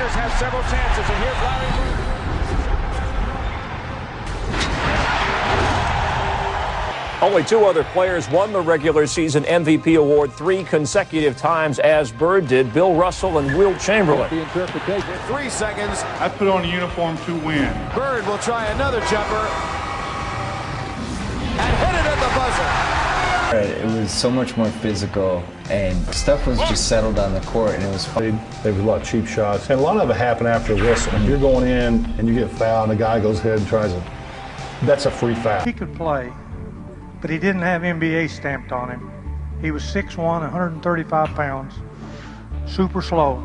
Lakers have several chances, and here's Larry Bird. Only two other players won the regular season MVP award 3 consecutive times, as Bird did, Bill Russell and Wilt Chamberlain. The interpretation. 3 seconds. I put on a uniform to win. Bird will try another jumper and hit it at the buzzer. It was so much more physical, and stuff was just settled on the court, and it was fun. There was a lot of cheap shots, and a lot of it happened after the whistle. If you're going in and you get fouled, and the guy goes ahead and tries it, that's a free foul. He could play, but he didn't have NBA stamped on him. He was 6'1", 135 pounds, super slow.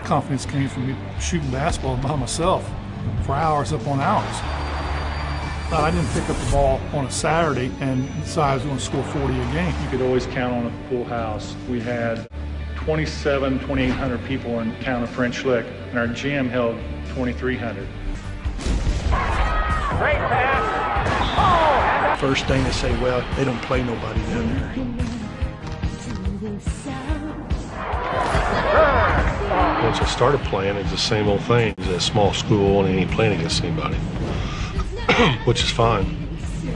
Confidence came from me shooting basketball by myself for hours upon hours. I didn't pick up the ball on a Saturday and decide I was going to score 40 a game. You could always count on a full house. We had 2,800 people in town of French Lick, and our gym held 2,300. Great pass. Oh! First thing they say, well, they don't play nobody down there. Once I started playing, it's the same old thing. It's a small school and he ain't playing against anybody, which is fine.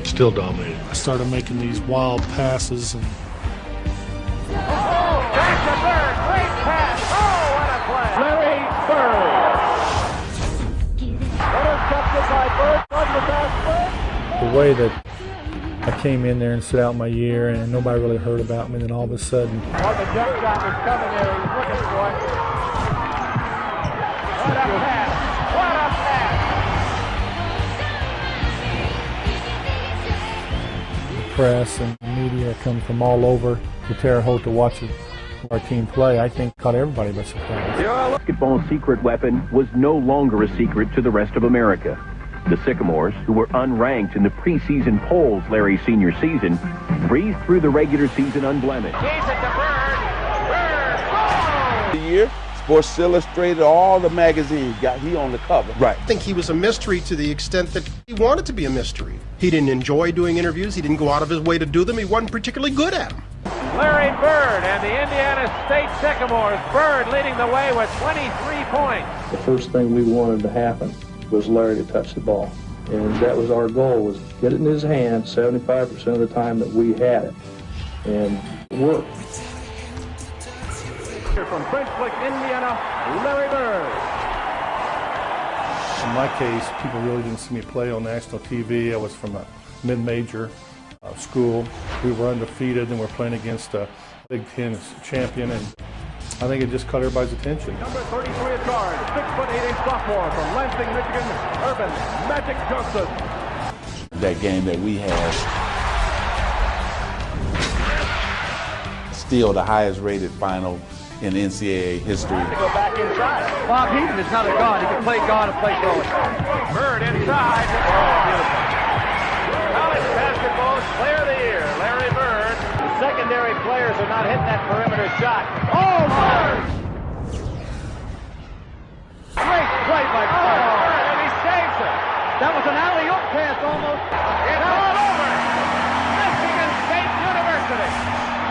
Still dominated. I started making these wild passes. And Back to Bird. Great pass. Oh, what a play. Larry Bird. Intercepted by Bird. On the back. the way that I came in there and sit out my year and nobody really heard about me, and then all of a sudden. Oh, the jump shot was coming there. He was looking for it. What a pass. What a pass. The press and the media come from all over to Terre Haute to watch our team play. I think caught everybody by surprise. Basketball's secret weapon was no longer a secret to the rest of America. The Sycamores, who were unranked in the preseason polls Larry's senior season, breezed through the regular season unblemished. He's at the Bird. Bird. The year, Sports Illustrated, all the magazines got he on the cover. Right. I think he was a mystery to the extent that he wanted to be a mystery. He didn't enjoy doing interviews. He didn't go out of his way to do them. He wasn't particularly good at them. Larry Bird and the Indiana State Sycamores. Bird leading the way with 23 points. The first thing we wanted to happen was Larry to touch the ball. And that was our goal, was get it in his hand 75% of the time that we had it. And it worked. Here from French Lick, Indiana, Larry Bird. In my case, people really didn't see me play on national TV. I was from a mid-major school. We were undefeated and we're playing against a Big Ten champion, and I think it just caught everybody's attention. Number 33 at guard, 6'8" sophomore from Lansing, Michigan, Urban Magic Johnson. That game that we had, still the highest rated final in NCAA history. Go back inside. Bob Heaton is not a guard. He can play guard and play forward. Bird inside. Oh, beautiful. College basketball's player of the year, Larry Bird. The secondary players are not hitting that perimeter shot. Oh, Bird! Great play by Bird, and he saves it. That was an alley-oop pass almost. It's all over. Michigan State University,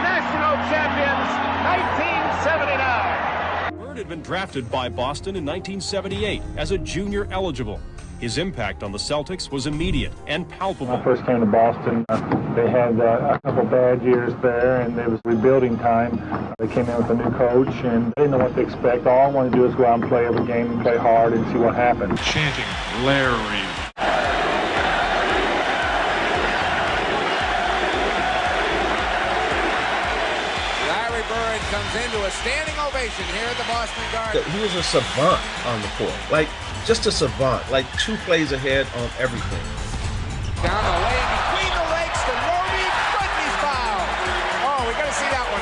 national champions, 1979. Bird had been drafted by Boston in 1978 as a junior eligible. His impact on the Celtics was immediate and palpable. When I first came to Boston, they had a couple bad years there, and it was rebuilding time. They came in with a new coach, and they didn't know what to expect. All I wanted to do was go out and play every game and play hard and see what happened. Chanting, Larry. Larry Bird comes into a standing ovation here at the Boston Garden. He was a savant on the court, just a savant, 2 plays ahead on everything. Down the lane, between the legs to Roby. Goodness foul. Oh, we got to see that one.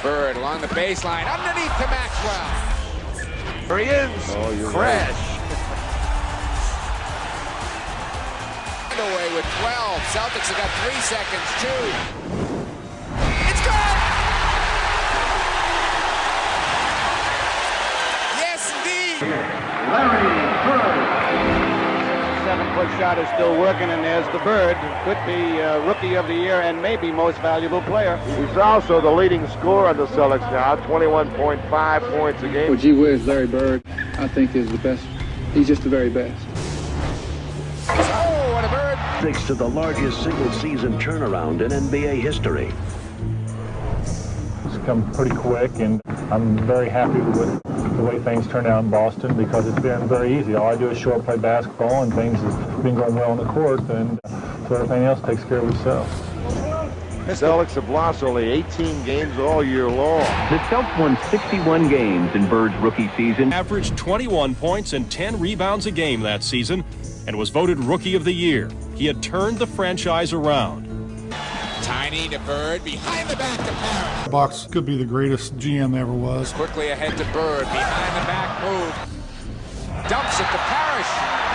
Bird along the baseline, underneath to Maxwell. There he is. Oh, you're Crash. Away with 12. Celtics have got 3 seconds, too. It's good. Yes, indeed. Larry Bird. 7 11-foot shot is still working, and there's the Bird. Could be Rookie of the Year and maybe Most Valuable Player. He's also the leading scorer on the Celtics now, 21.5 points a game. Well, gee whiz, Larry Bird, I think, is the best. He's just the very best. Oh, and a Bird! Thanks to the largest single-season turnaround in NBA history. It's come pretty quick, and I'm very happy with the way things turned out in Boston because it's been very easy. All I do is short play basketball, and things have been going well on the court, and so everything else takes care of itself. The Celtics have lost only 18 games all year long. The Celtics won 61 games in Bird's rookie season. Averaged 21 points and 10 rebounds a game that season and was voted Rookie of the Year. He had turned the franchise around. Tiny to Bird, behind the back to Parrish. Box could be the greatest GM ever was. Quickly ahead to Bird, behind the back move. Dumps it to Parrish.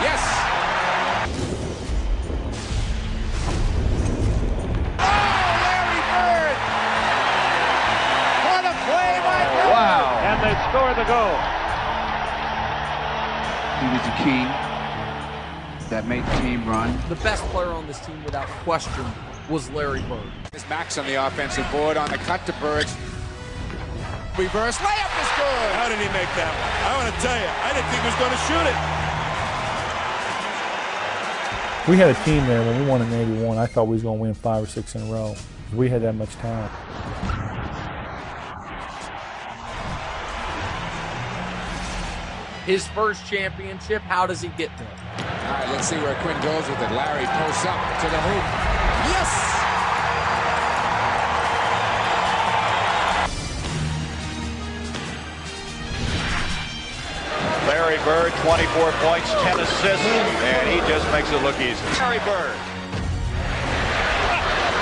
Yes! Oh, Larry Bird! What a play by Bird! Wow! And they score the goal. He was the key that made the team run. The best player on this team, without question, was Larry Bird. There's Max on the offensive board on the cut to Bird. Reverse layup is good. How did he make that one? I want to tell you, I didn't think he was going to shoot it. We had a team there when we won in '81. I thought we was going to win 5 or 6 in a row. We had that much talent. His first championship, how does he get there? All right, let's see where Quinn goes with it. Larry posts up to the hoop. Yes! Larry Bird, 24 points, 10 assists, and he just makes it look easy. Larry Bird.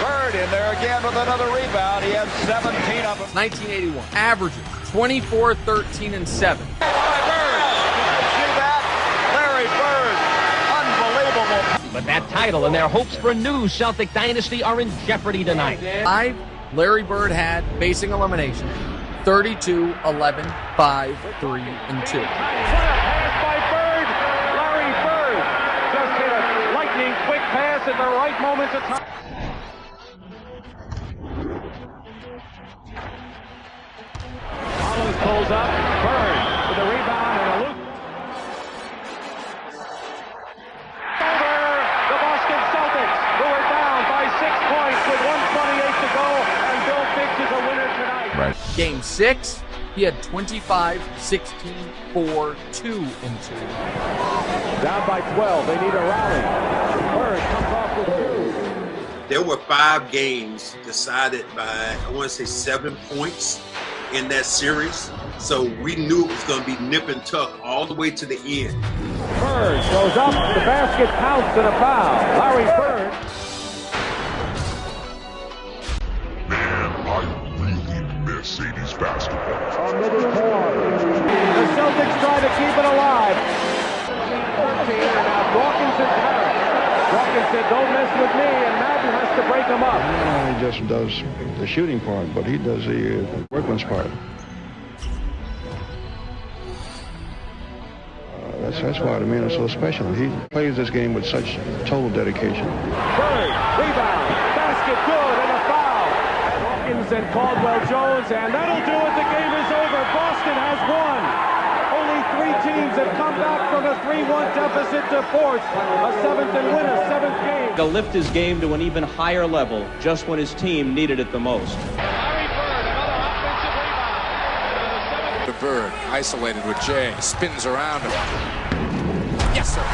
Bird in there again with another rebound. He had 17 of them. 1981, averaging 24, 13, and 7. But that title and their hopes for a new Celtic dynasty are in jeopardy tonight. Larry Bird had, facing elimination, 32, 11, 5, 3, and 2. What a pass by Bird! Larry Bird just hit a lightning quick pass at the right moment of time. Holland pulls up. Bird with a rebound and a loop. Over the Boston Celtics, who are down by 6 points with 1:28 to go, and Bill Fix is a winner tonight. Right. Game 6, he had 25, 16, 4, 2, and 2. Down by 12, they need a rally. Bird comes off with 2. There were 5 games decided by, I want to say 7 points in that series. So we knew it was going to be nip and tuck all the way to the end. Bird goes up, the basket counts and a foul. Larry Bird. Miss 80s basketball. The Celtics try to keep it alive. 14, and now Dawkins and Parrish. Dawkins said, don't mess with me, and Madden has to break him up. He just does the shooting part, but he does the workman's part. That's why the man is so special. He plays this game with such total dedication. Bird, rebound, basket good, and a foul. Dawkins and Caldwell-Jones, and that'll do it. The game is over. Boston has won. Only 3 teams have come back from a 3-1 deficit to force a 7th and win a 7th game. To lift his game to an even higher level just when his team needed it the most. Larry Bird, another offensive rebound. The Bird, isolated with Jay, spins around him. Yes, sir.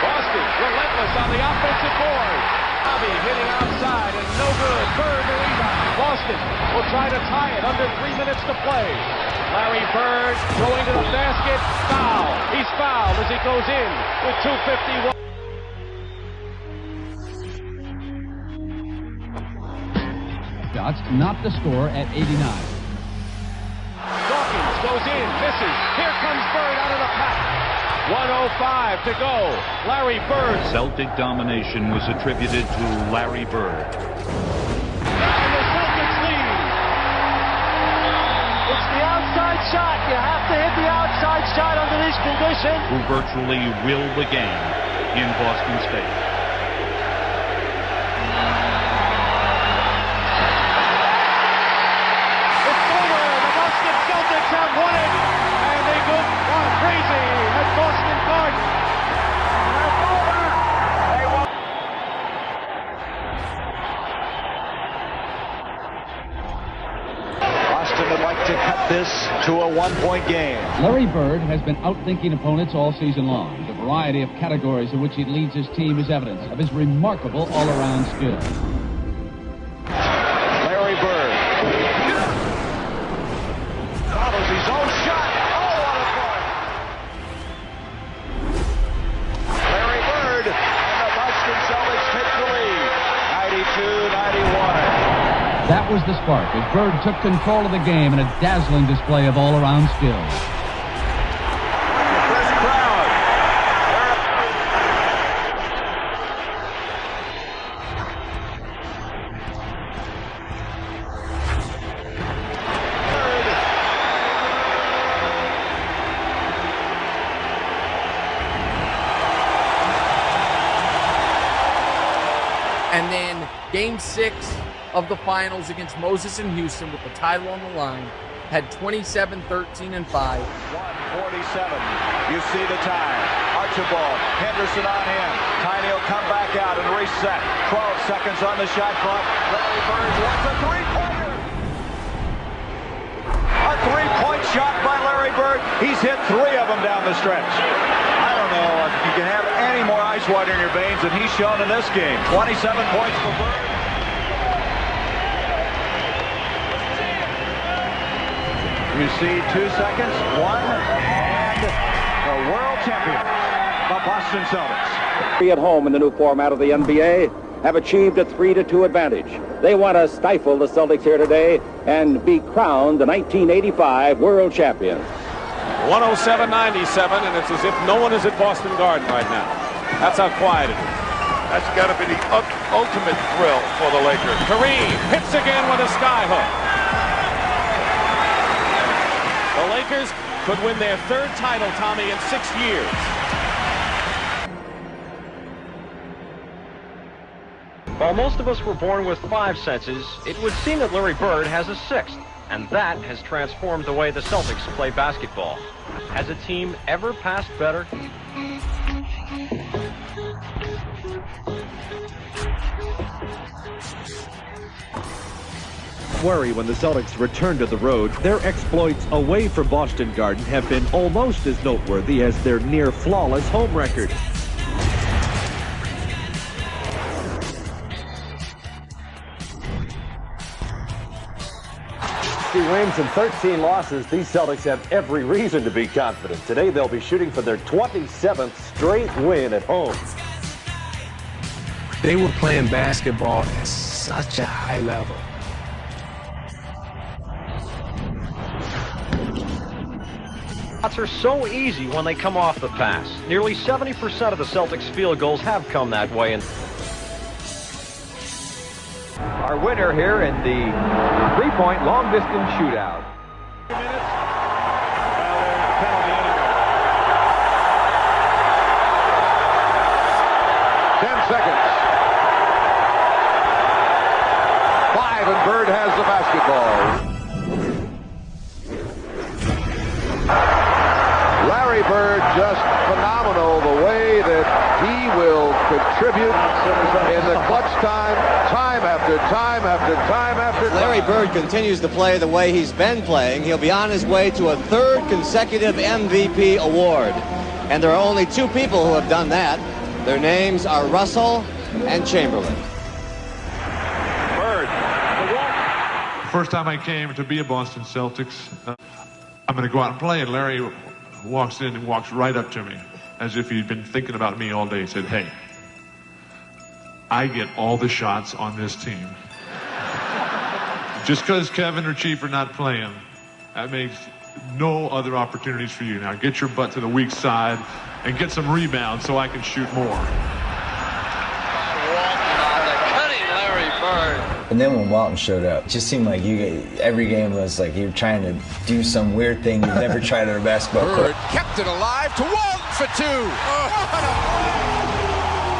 Boston, relentless on the offensive board. Bobby hitting outside and no good. Bird the rebound. Boston will try to tie it under 3 minutes to play. Larry Bird throwing to the basket. Foul. He's fouled as he goes in with 2:51. Shots, not the score at 89. Dawkins goes in, misses. Here comes Bird out of the pack. 1:05 to go. Larry Bird. Celtic domination was attributed to Larry Bird. And the Celtics lead. It's the outside shot. You have to hit Morrison, who virtually willed the game in Boston State. It's over. The Boston Celtics have won it, and they go crazy at Boston Garden. It's over. They won. Boston would like to cut this to a one-point game. Larry Bird has been outthinking opponents all season long. The variety of categories in which he leads his team is evidence of his remarkable all-around skill. Larry Bird follows his own shot. Oh, what a point! Larry Bird and the Boston Celtics take the lead, 92-91. That was the spark as Bird took control of the game in a dazzling display of all-around skill. This crowd. And then Game 6 of the finals against Moses in Houston with the title on the line had 27, 13, and 5. 1:47. You see the time. Archibald, Henderson on him. Tiny will come back out and reset. 12 seconds on the shot clock. Larry Bird wants a three-pointer. A three-point shot by Larry Bird. He's hit 3 of them down the stretch. I don't know if you can have any more ice water in your veins than he's shown in this game. 27 points for Bird. You see 2 seconds, 1, and the world champion, the Boston Celtics. At home in the new format of the NBA have achieved a 3-2 advantage. They want to stifle the Celtics here today and be crowned the 1985 world champions. 107-97, and it's as if no one is at Boston Garden right now. That's how quiet it is. That's got to be the ultimate thrill for the Lakers. Kareem hits again with a skyhook. The Lakers could win their 3rd title, Tommy, in 6 years. While most of us were born with 5 senses, it would seem that Larry Bird has a 6th, and that has transformed the way the Celtics play basketball. Has a team ever passed better? Worry when the Celtics return to the road. Their exploits away from Boston Garden have been almost as noteworthy as their near-flawless home record. Wins and 13 losses, these Celtics have every reason to be confident. Today they'll be shooting for their 27th straight win at home. They were playing basketball at such a high level. Shots are so easy when they come off the pass. Nearly 70% of the Celtics field goals have come that way. Our winner here in the three-point long-distance shootout. 10 seconds. 5, and Bird has the basketball. Larry Bird, just phenomenal the way that he will contribute in the clutch time after time after time after time. Larry Bird continues to play the way he's been playing. He'll be on his way to a 3rd consecutive MVP award. And there are only 2 people who have done that. Their names are Russell and Chamberlain. Bird. The first time I came to be a Boston Celtics, I'm going to go out and play, and Larry walks in and walks right up to me as if he'd been thinking about me all day. He said, "Hey, I get all the shots on this team. Just because Kevin or Chief are not playing, that makes no other opportunities for you. Now get your butt to the weak side and get some rebounds so I can shoot more." Walton on the cutting Larry Bird. And then when Walton showed up, it just seemed like every game was like you were trying to do some weird thing you've never tried at a basketball court. Bird kept it alive to Walton for 2.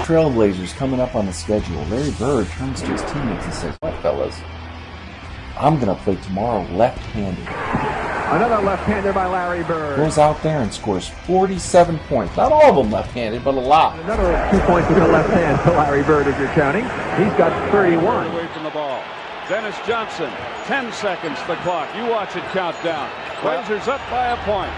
Trailblazers coming up on the schedule. Larry Bird turns to his teammates and says, "What, fellas? I'm going to play tomorrow left-handed." Another left-hander by Larry Bird. Goes out there and scores 47 points. Not all of them left-handed, but a lot. Another 2 points with the left hand to Larry Bird if you're counting. He's got 31. Away from the ball. Dennis Johnson, 10 seconds the clock. You watch it count down. Blazers up by a point.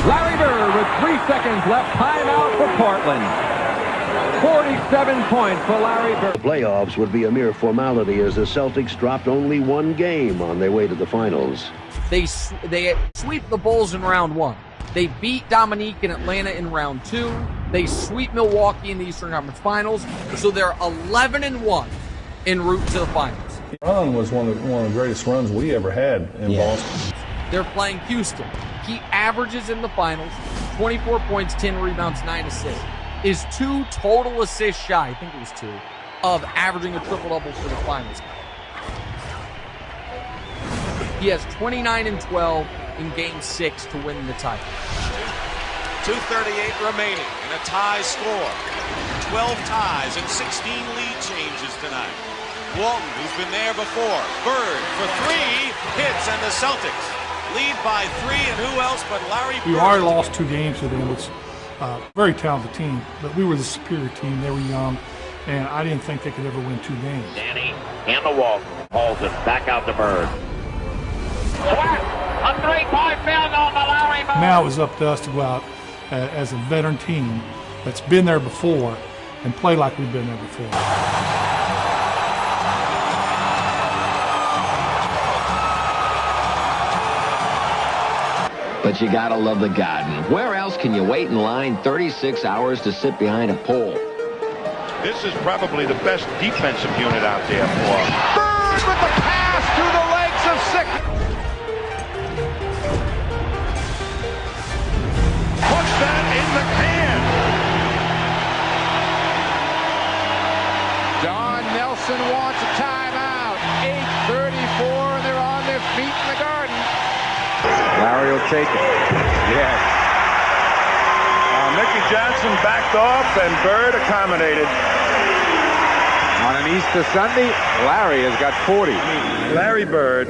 Larry Bird with 3 seconds left. Timeout for Portland. 47 points for Larry Bird. The playoffs would be a mere formality as the Celtics dropped only 1 game on their way to the finals. They sweep the Bulls in round 1. They beat Dominique in Atlanta in round 2. They sweep Milwaukee in the Eastern Conference Finals. So they're 11-1 en route to the finals. Run was one of the greatest runs we ever had in Boston. They're playing Houston. He averages in the finals 24 points, 10 rebounds, 9 assists. Is 2 total assists shy, I think it was 2, of averaging a triple-double for the finals. He has 29 and 12 in Game 6 to win the title. 2:38 remaining in a tie score. 12 ties and 16 lead changes tonight. Walton, who's been there before. Bird for 3 hits, and the Celtics lead by 3, and who else but Larry Bird? We already lost 2 games to them. It's a very talented team, but we were the superior team. They were young, and I didn't think they could ever win 2 games. Danny and the Walton hauls it back out to Bird. A 3-point field goal to Larry Bird. Now it was up to us to go out as a veteran team that's been there before and play like we've been there before. But you gotta love the Garden. Where else can you wait in line 36 hours to sit behind a pole? This is probably the best defensive unit out there for. Bird with the pass through the legs of 6. Puts that in the can. Don Nelson wants a timeout. 8:34, and they're on their feet in the Garden. Larry will take it. Yes. Mickey Johnson backed off, and Bird accommodated. On an Easter Sunday, Larry has got 40. Larry Bird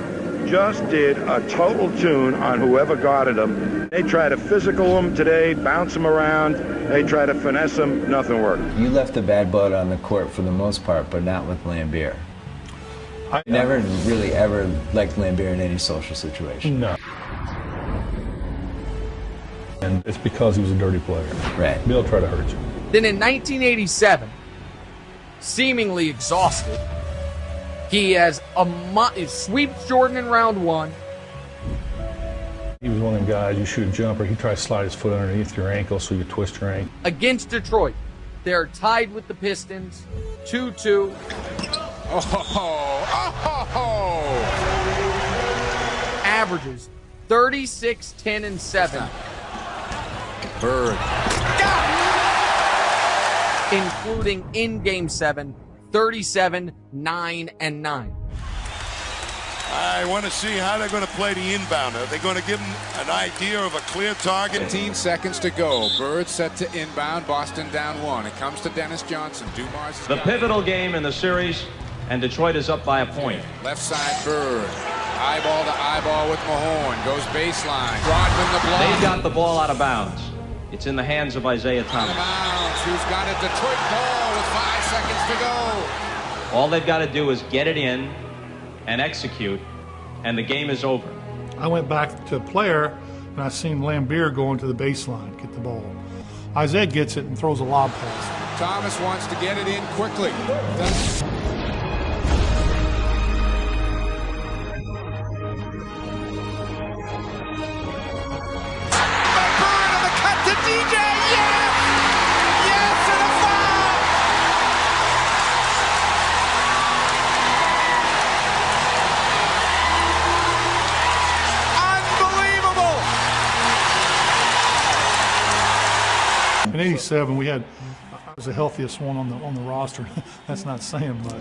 just did a total tune on whoever guarded him. They try to physical him today, bounce him around. They try to finesse him. Nothing worked. You left a bad blood on the court for the most part, but not with Lambier. I never really ever liked Lambier in any social situation. No. And it's because he was a dirty player. Right. Bill tried to hurt you. Then in 1987, seemingly exhausted, he sweeps Jordan in round 1. He was one of them guys, you shoot a jumper, he tries to slide his foot underneath your ankle so you twist your ankle. Against Detroit, they're tied with the Pistons, 2-2. Averages 36, 10, and 7. Bird. Including in Game 7, 37, 9, and 9. I want to see how they're going to play the inbound. Are they going to give him an idea of a clear target? 15 seconds to go. Bird set to inbound. Boston down 1. It comes to Dennis Johnson. Dumars The pivotal game in the series, and Detroit is up by a point. Left side Bird. Eyeball to eyeball with Mahorn. Goes baseline. Rodman the block. They got the ball out of bounds. It's in the hands of Isaiah Thomas. Who's got it? Detroit ball with 5 seconds to go. All they've got to do is get it in and execute, and the game is over. I went back to a player, and I seen Lambier go into the baseline, get the ball. Isaiah gets it and throws a lob pass. Thomas wants to get it in quickly. In '87, I was the healthiest one on the roster. That's not saying much.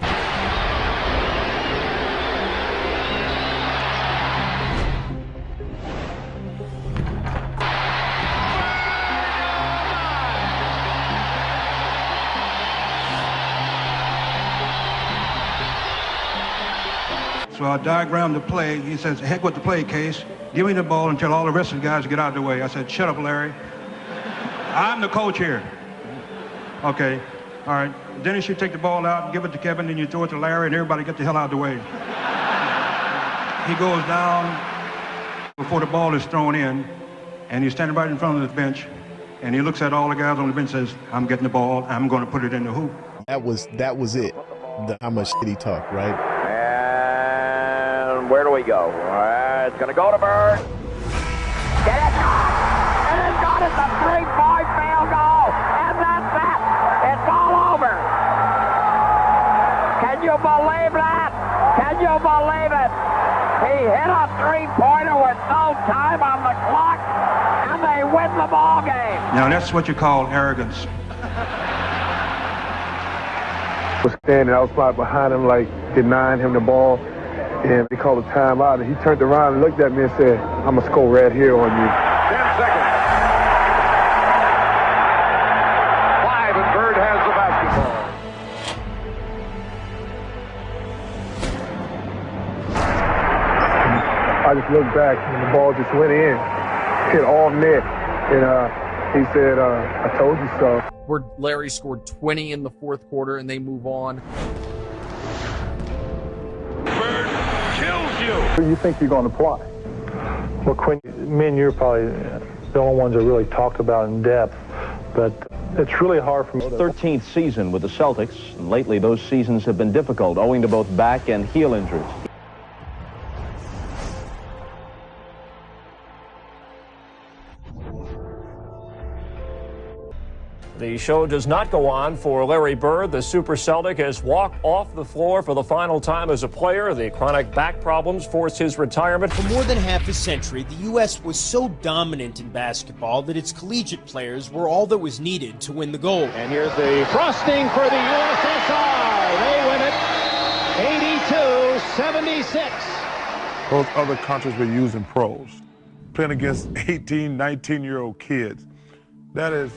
So I diagrammed the play. He says, heck with the play, Case. Give me the ball and tell all the rest of the guys to get out of the way. I said, shut up, Larry. I'm the coach here. Okay, all right. Dennis, you take the ball out and give it to Kevin, then you throw it to Larry, and everybody get the hell out of the way. He goes down before the ball is thrown in, and he's standing right in front of the bench, and he looks at all the guys on the bench and says, I'm getting the ball, I'm going to put it in the hoop. That was it. How much shit he talked, right? And where do we go? It's going to go to Bird. Get it! And it's got it, the 3-point field goal. And that's it. It's all over. Can you believe that? Can you believe it? He hit a 3-pointer with no time on the clock, and they win the ball game. Now, that's what you call arrogance. I was standing, I was right behind him, like denying him the ball, and they called a timeout, and he turned around and looked at me and said, I'm going to score right here on you. 10 seconds. 5, and Bird has the basketball. I just looked back, and the ball just went in, hit all net, and he said, I told you so. Where Larry scored 20 in the fourth quarter, and they move on. Bird kills you. Who do you think you're going to play? Well, Quinn, me and you are probably the only ones that really talked about in depth, but it's really hard for me. 13th season with the Celtics, and lately those seasons have been difficult owing to both back and heel injuries. The show does not go on for Larry Bird. The Super Celtic has walked off the floor for the final time as a player. The chronic back problems forced his retirement. For more than half a century, the U.S. was so dominant in basketball that its collegiate players were all that was needed to win the gold. And here's the frosting for the USSR. They win it 82-76. Those other countries were using pros, playing against 18, 19-year-old kids. That is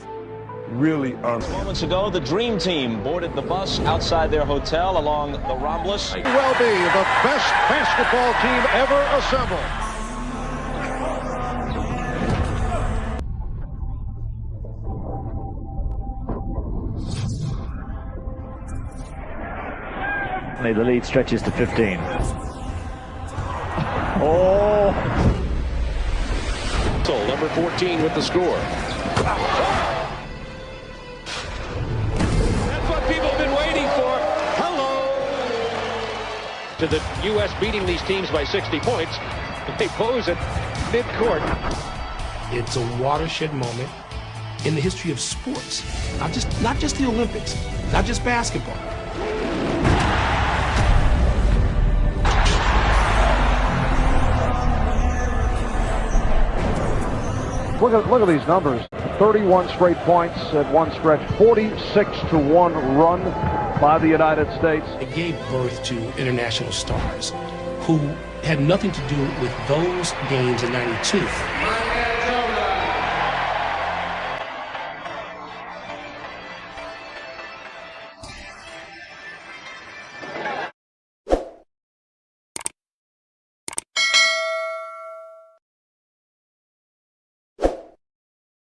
really Moments ago, the Dream Team boarded the bus outside their hotel along the Ramblas. May well be the best basketball team ever assembled. The lead stretches to 15. Oh! So, number 14 with the score. People have been waiting for. Hello. To the U.S. beating these teams by 60 points. They pose at midcourt. It's a watershed moment in the history of sports. Not just the Olympics, not just basketball. Look at these numbers. 31 straight points at one stretch, 46-1 run by the United States. It gave birth to international stars who had nothing to do with those games in '92.